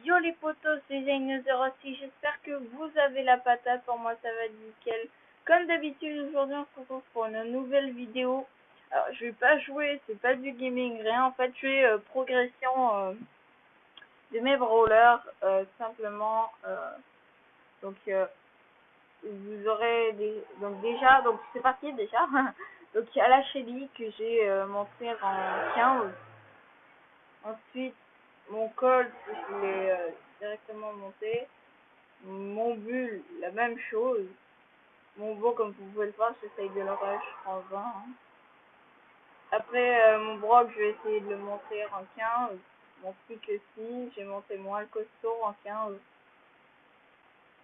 Yo les potos, c'est Zayn06, j'espère que vous avez la patate, pour moi ça va nickel. Comme d'habitude, aujourd'hui on se retrouve pour une nouvelle vidéo. Alors je vais pas jouer, c'est pas du gaming, rien, en fait je fais progression de mes brawlers, simplement, donc vous aurez donc déjà, donc c'est parti déjà. Donc il y a la Shelly que j'ai montré en 15. Ensuite, mon Colt, je l'ai directement monté. Mon Bull, la même chose. Mon Beau, comme vous pouvez le voir, j'essaye de le rush en 20. Hein. Après, mon Brock, je vais essayer de le monter en 15. Mon Stick aussi, j'ai monté mon Alcosto en 15.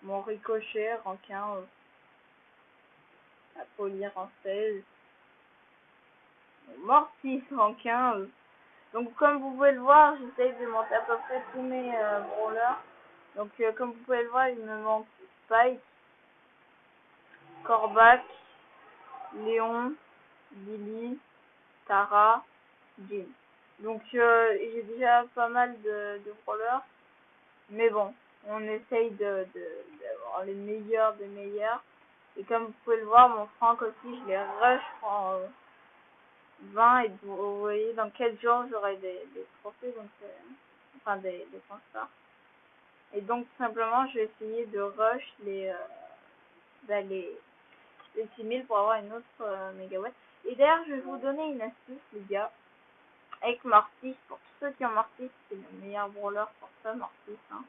Mon Ricochet en 15. La Polière en 16. Mon Mortis en 15. Donc comme vous pouvez le voir, j'essaye de monter à peu près tous mes brawlers. Donc comme vous pouvez le voir, il me manque Spike, Corbac, Léon, Billy, Tara, Jim. Donc j'ai déjà pas mal de brawlers. Mais bon, on essaye d'avoir les meilleurs des meilleurs. Et comme vous pouvez le voir, mon Frank aussi, je les rush en 20. Et vous voyez dans quel genre j'aurai des trophées, donc enfin des points. Et donc tout simplement je vais essayer de rush les 6000 pour avoir une autre mégawatt. Et d'ailleurs je vais vous donner une astuce les gars, avec Mortis, pour tous ceux qui ont Mortis, c'est le meilleur brawler pour ça Mortis. Hein.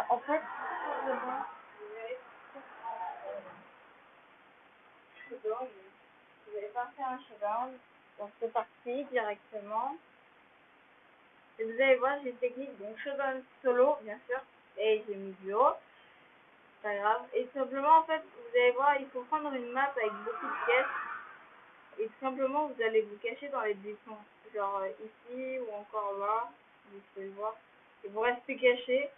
En fait, vous allez partir un showdown, donc c'est parti directement. Et vous allez voir, j'ai une technique, donc showdown solo bien sûr, et j'ai mis duo. Pas grave. Et simplement, en fait, vous allez voir, il faut prendre une map avec beaucoup de pièces. Et tout simplement, vous allez vous cacher dans les buissons. Genre ici ou encore là. Vous pouvez le voir. Et vous restez caché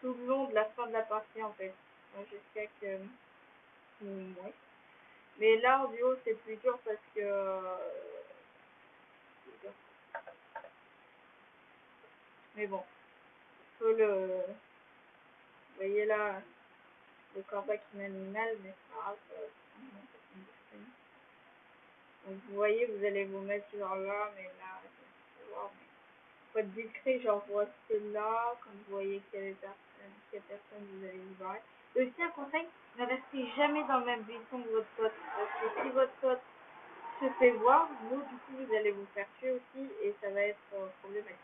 tout le long de la fin de la partie, en fait. Jusqu'à que... ouais. Mais là, en duo, c'est plus dur parce que... mais bon. Faut le... Vous voyez là, le corbac qui m'a mis mal, mais c'est pas grave. Donc vous voyez, vous allez vous mettre genre là, mais là, faut être discret, genre vous restez là, quand vous voyez qu'il y a personne, vous allez vous barrer. Et aussi un conseil, ne restez jamais dans le même buisson que votre pote, parce que si votre pote se fait voir, vous du coup vous allez vous faire tuer aussi, et ça va être problématique.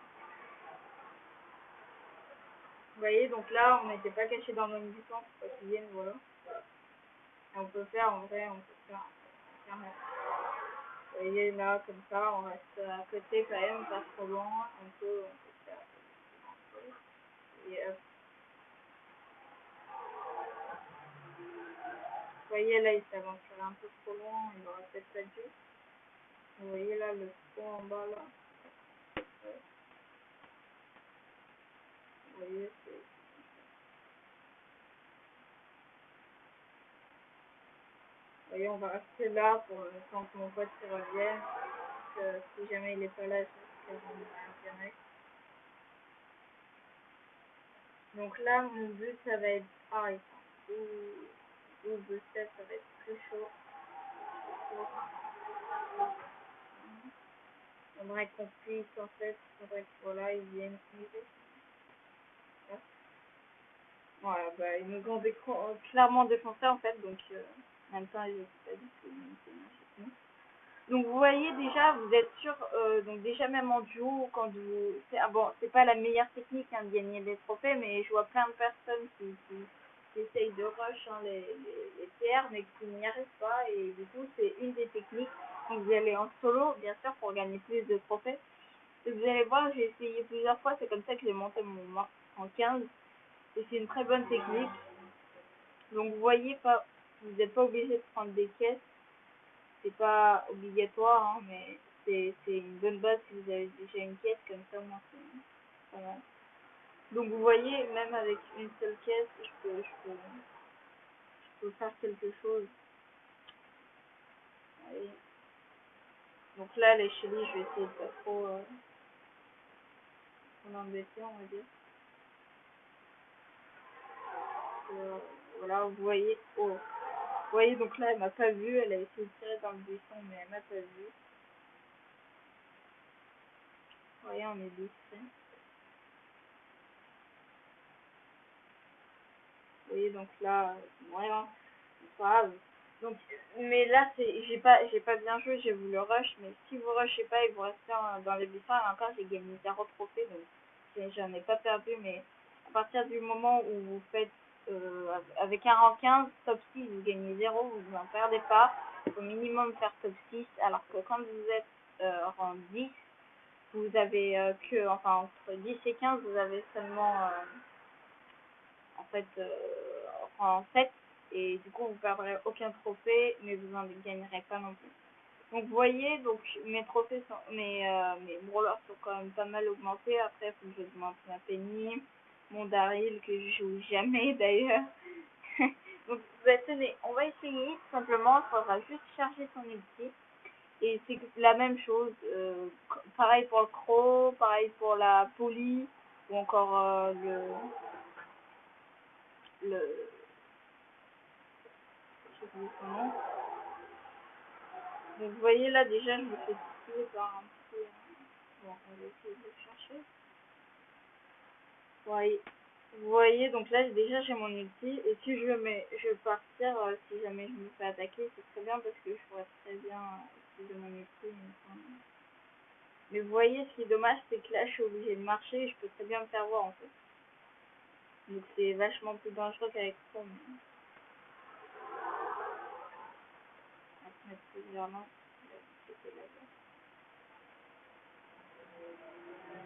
Vous voyez, donc là, on n'était pas caché dans le même buisson, pour pas qu'ils viennent, voilà. Et on peut faire, en vrai, on peut faire vous voyez là, comme ça, on reste à côté quand même, pas trop loin, on peut faire. Et, vous voyez là, il s'aventurait un peu trop loin, il aurait peut-être pas dû. Vous voyez là, le fond en bas là. Vous voyez, c'est... Vous voyez, on va rester là pour le temps que mon pote revienne. Que si jamais il est pas là, je vais faire un direct. Donc là, mon but, ça va être pareil. Ou de 7, ça va être plus chaud. On faudrait qu'on puisse, en fait, faudrait que voilà, ils viennent m'aider. Voilà, bah, ils nous ont clairement défoncé en fait, donc en même temps, ils étaient pas dit que nous. Donc vous voyez déjà, vous êtes sûr, donc déjà même en duo, quand vous... bon, c'est pas la meilleure technique hein, de gagner des trophées, mais je vois plein de personnes qui essayent de rush hein, les PR, mais qui n'y arrivent pas, et du coup, c'est une des techniques. Donc vous allez en solo, bien sûr, pour gagner plus de trophées. Et vous allez voir, j'ai essayé plusieurs fois, c'est comme ça que j'ai monté mon marque en 15. Et c'est une très bonne technique. Donc vous voyez pas, vous n'êtes pas obligé de prendre des caisses, c'est pas obligatoire, hein, mais c'est une bonne base si vous avez déjà une caisse comme ça, moi c'est pas mal. Donc vous voyez, même avec une seule caisse, je peux faire quelque chose. Allez. Donc là, les chélis, je vais essayer de pas trop embêté, on va dire. Voilà, vous voyez, vous voyez, donc là, elle m'a pas vu, elle a essayé de tirer dans le buisson, mais elle m'a pas vu. Vous voyez, on est discret. Vous voyez, donc là, vraiment, c'est pas grave. Donc, mais là, j'ai pas bien joué, j'ai voulu rush, mais si vous rushez pas et vous restez dans les buissons, et encore, j'ai gagné 0 trophée, donc j'en ai pas perdu, mais à partir du moment où vous faites avec un rang 15, top 6, vous gagnez 0, vous n'en perdez pas. Il faut minimum faire top 6, alors que quand vous êtes rang 10, vous avez enfin, entre 10 et 15, vous avez seulement, en fait, rang 7, et du coup, vous perdrez aucun trophée, mais vous n'en gagnerez pas non plus. Donc, vous voyez, donc, mes trophées mes brawlers sont quand même pas mal augmentés. Après, il faut que j'augmente ma Penny, mon Daryl, que je joue jamais d'ailleurs. Donc, tenez, on va essayer, tout simplement, il faudra juste charger son ulti. Et c'est la même chose, pareil pour le Crow, pareil pour la Polly, ou encore le, je sais plus son nom. Donc vous voyez là déjà je me fais tuer par un petit... Bon, on va essayer de le chercher. Ouais. Vous voyez, donc là déjà j'ai mon ulti, et si je veux partir, si jamais je me fais attaquer, c'est très bien parce que je pourrais très bien utiliser mon ulti. Mais vous voyez, ce qui est dommage, c'est que là je suis obligée de marcher et je peux très bien me faire voir en fait. Donc c'est vachement plus dangereux qu'avec Chrome. On va se mettre plusieurs là.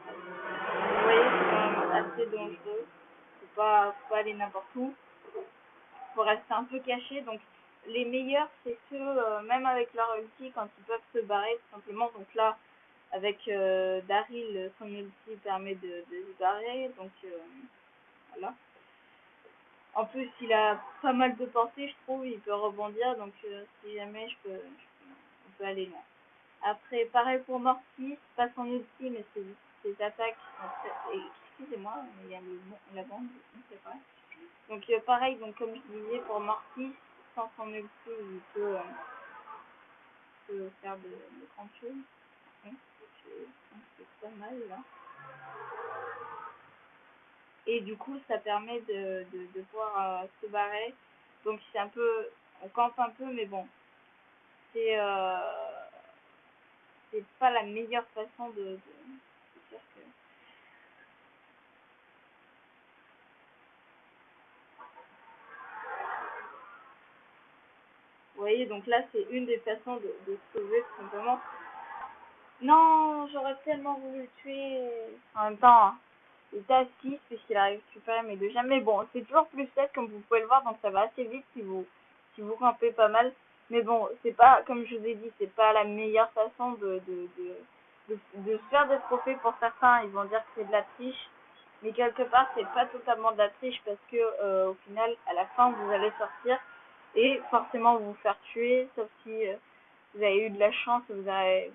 Vous voyez, c'est quand même assez dangereux. Faut pas aller n'importe où. Faut rester un peu caché. Donc les meilleurs, c'est ceux, même avec leur ulti, quand ils peuvent se barrer tout simplement. Donc là, avec Daryl, son ulti permet de se barrer. Donc voilà. En plus, il a pas mal de portée, je trouve. Il peut rebondir. Donc si jamais on peut aller loin. Après, pareil pour Mortis, pas son ulti, mais ses attaques sont très... Excusez-moi, il y a la bande, c'est vrai. Donc pareil, donc comme je disais, pour Mortis, sans son ulti, il peut faire de grandes choses. Donc c'est pas mal là. Et du coup, ça permet de pouvoir se barrer. Donc c'est un peu... On campe un peu, mais bon. C'est pas la meilleure façon de faire que... Vous voyez, donc là, c'est une des façons de se sauver, tout simplement. Non, j'aurais tellement voulu le tuer. En même temps, hein, il était à 6 puisqu'il a récupéré mes deux gemmes. Mais bon, c'est toujours plus 7 comme vous pouvez le voir, donc ça va assez vite si vous campez pas mal. Mais bon, c'est pas, comme je vous ai dit, c'est pas la meilleure façon de se faire des trophées. Pour certains, ils vont dire que c'est de la triche. Mais quelque part, c'est pas totalement de la triche parce que au final, à la fin, vous allez sortir et forcément vous faire tuer, sauf si vous avez eu de la chance, vous avez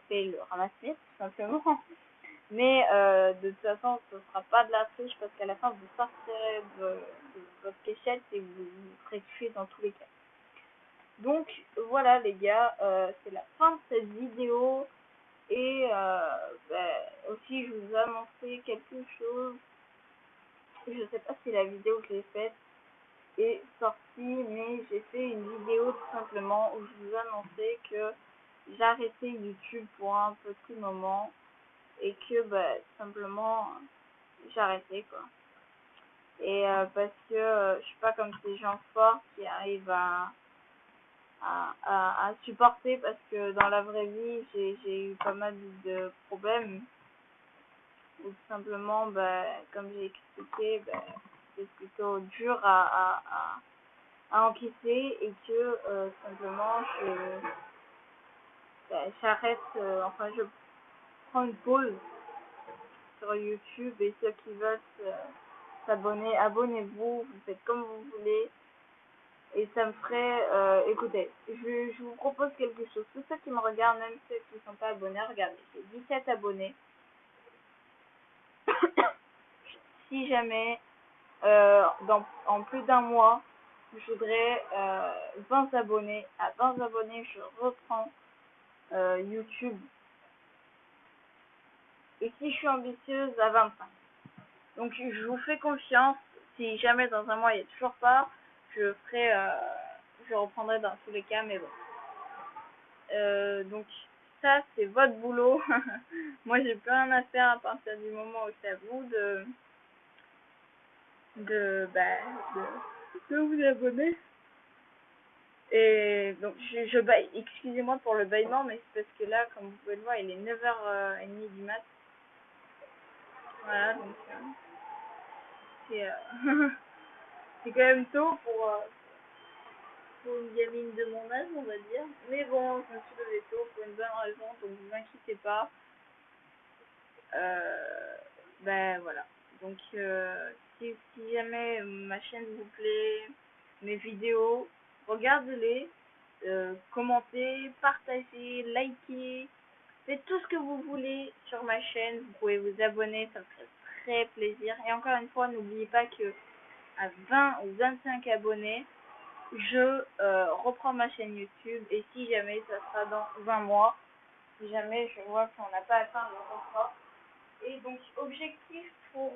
fait le ramasser, tout simplement. Mais de toute façon, ce ne sera pas de la triche parce qu'à la fin, vous sortirez de votre cachette et vous serez tué dans tous les cas. Donc voilà les gars, c'est la fin de cette vidéo. Et aussi, je vous ai annoncé quelque chose. Je ne sais pas si la vidéo que j'ai faite est sortie, mais j'ai fait une vidéo tout simplement où je vous annonçais que j'arrêtais YouTube pour un petit moment et que tout simplement j'arrêtais quoi. Et parce que je suis pas comme ces gens forts qui arrivent à supporter, parce que dans la vraie vie j'ai eu pas mal de problèmes ou tout simplement comme j'ai expliqué, c'est plutôt dur à encaisser et que simplement j'arrête, enfin je prends une pause sur YouTube, et ceux qui veulent s'abonner, abonnez-vous, vous faites comme vous voulez et ça me ferait, écoutez, je vous propose quelque chose, tous ceux qui me regardent, même ceux qui ne sont pas abonnés, regardez, j'ai 17 abonnés si jamais en plus d'un mois, je voudrais 20 abonnés. À 20 abonnés, je reprends YouTube. Et si je suis ambitieuse, à 25. Donc je vous fais confiance. Si jamais dans un mois il n'y a toujours pas, je reprendrai dans tous les cas, mais bon. Donc ça c'est votre boulot. Moi j'ai plus rien à faire à partir du moment où c'est à vous de vous abonner. Et donc je baille, excusez-moi pour le bâillement, mais c'est parce que là, comme vous pouvez le voir, il est 9h30 du mat. Voilà, donc c'est c'est quand même tôt pour une gamine de mon âge, on va dire. Mais bon, je me suis levée tôt pour une bonne raison, donc vous inquiétez pas. Ben voilà. Donc si jamais ma chaîne vous plaît, mes vidéos, regardez-les, commentez, partagez, likez, faites tout ce que vous voulez sur ma chaîne. Vous pouvez vous abonner, ça me ferait très plaisir. Et encore une fois, n'oubliez pas que à 20 ou 25 abonnés, je reprends ma chaîne YouTube. Et si jamais, ça sera dans 20 mois. Si jamais je vois qu'on n'a pas atteint le contrat. Et donc, objectif pour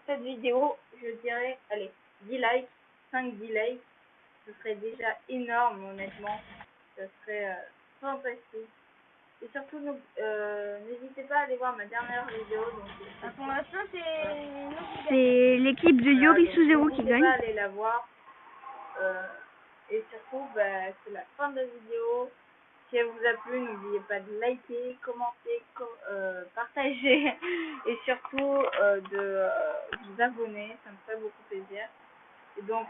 cette vidéo, je dirais, allez, 10 likes, 5-10 likes. Ce serait déjà énorme, honnêtement. Ce serait fantastique. Et surtout, n'hésitez pas à aller voir ma dernière vidéo. Donc, Pour l'instant, c'est l'équipe de Yori Suzero qui gagne. N'hésitez pas à aller la voir. Et surtout, c'est la fin de la vidéo. Si elle vous a plu, n'oubliez pas de liker, commenter, partager et surtout de vous abonner. Ça me fait beaucoup plaisir. Et donc,